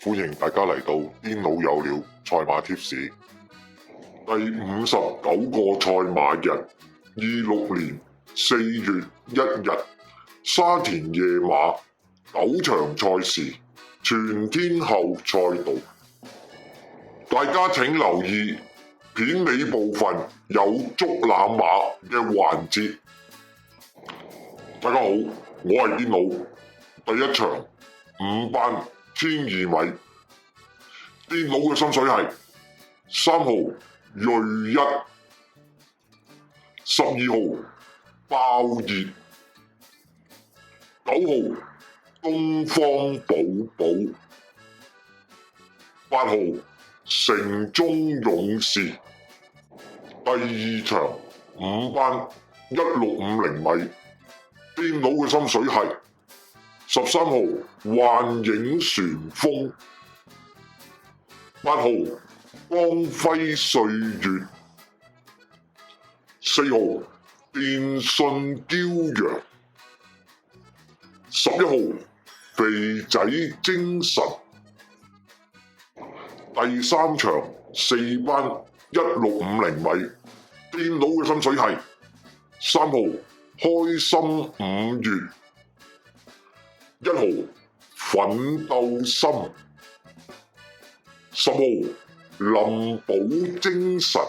歡迎大家嚟到癲佬有料賽馬貼士第59個賽馬日，26年4月1日，沙田夜馬9場賽事全天候賽道，大家請留意片尾部分有捉攬馬嘅環節。大家好，我係癲佬，第一場5班12米，癲佬嘅心水係3號銳一、12號爆熱、9號東方寶寶、8號城中勇士。第二場5班1650米，癲佬嘅心水係13號幻影旋風、8號光輝歲月、4號電信驕陽、11號肥仔精神。第三場4班1650米，癲佬嘅心水係3號開心5月、1號奮鬥心、10號林寶精神、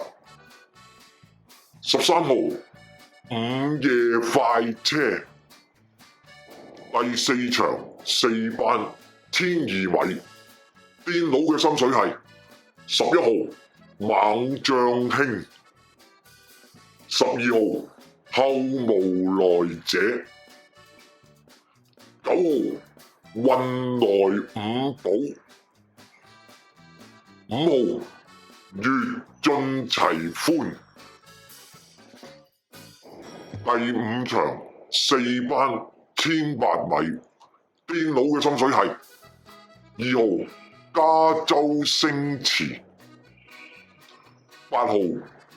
13號午夜快車。第四場4班12米，癲佬嘅心水係11號猛將興、12號後無來者、9號運來五寶、5號月盡齊歡。第五場4班18米，癲佬嘅心水係2號加州星馳、8號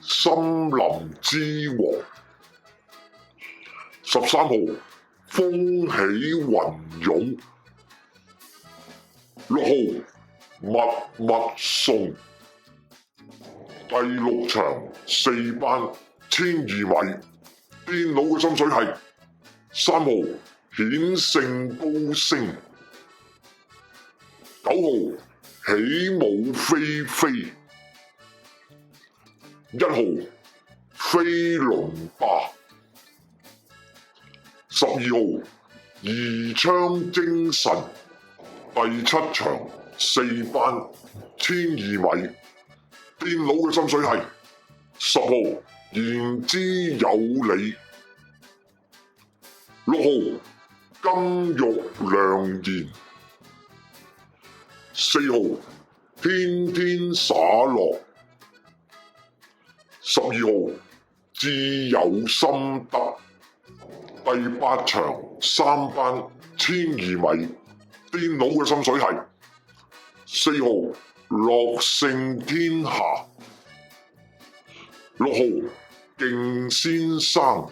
森林之王、13號風起雲湧、6號密密送。第六場4班12米，癲佬嘅心水係3號顯聖高升、9號起舞飛飛、1號飛龍霸、12號宜昌精神。第七場4班12米，癲佬嘅心水係10號言之有理、6號金玉良言、4號天天灑落、12號自有心得。第八場3班12米，癲佬嘅心水係4號樂勝天下、6號勁先生、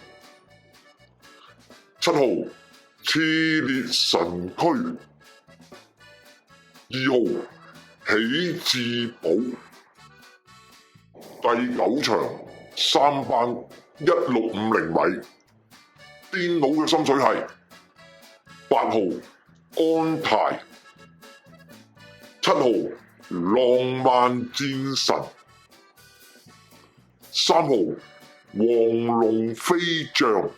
7號熾烈神驅、2號喜智寶。第九場3班1650米，癲佬嘅心水係8號安泰、7號浪漫戰神、3號黃龍飛將、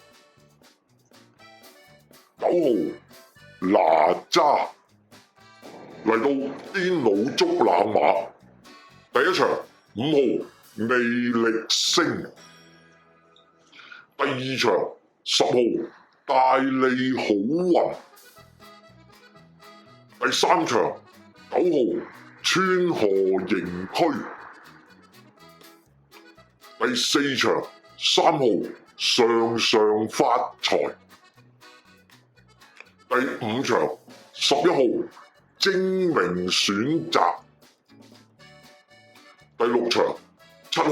9號哪吒。嚟到癲佬捉攬馬，第一場5號魅力星，第二場10號大利好運，第三場9號川河盈區，第四場3號上上發財，第五場11號精明選擇，第六場7號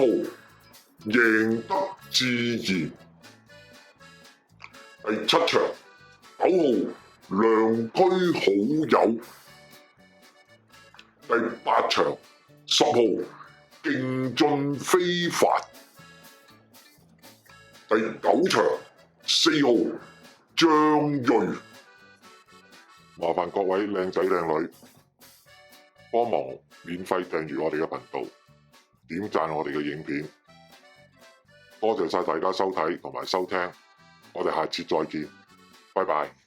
贏得自然，第七場9號良居好友，第8場10號勁進非凡，第9場4號張睿。麻煩各位靚仔靚女幫忙免費訂閱我哋嘅頻道，點讚我哋嘅影片。多謝晒大家收睇同埋收聽，我哋下次再見，拜拜。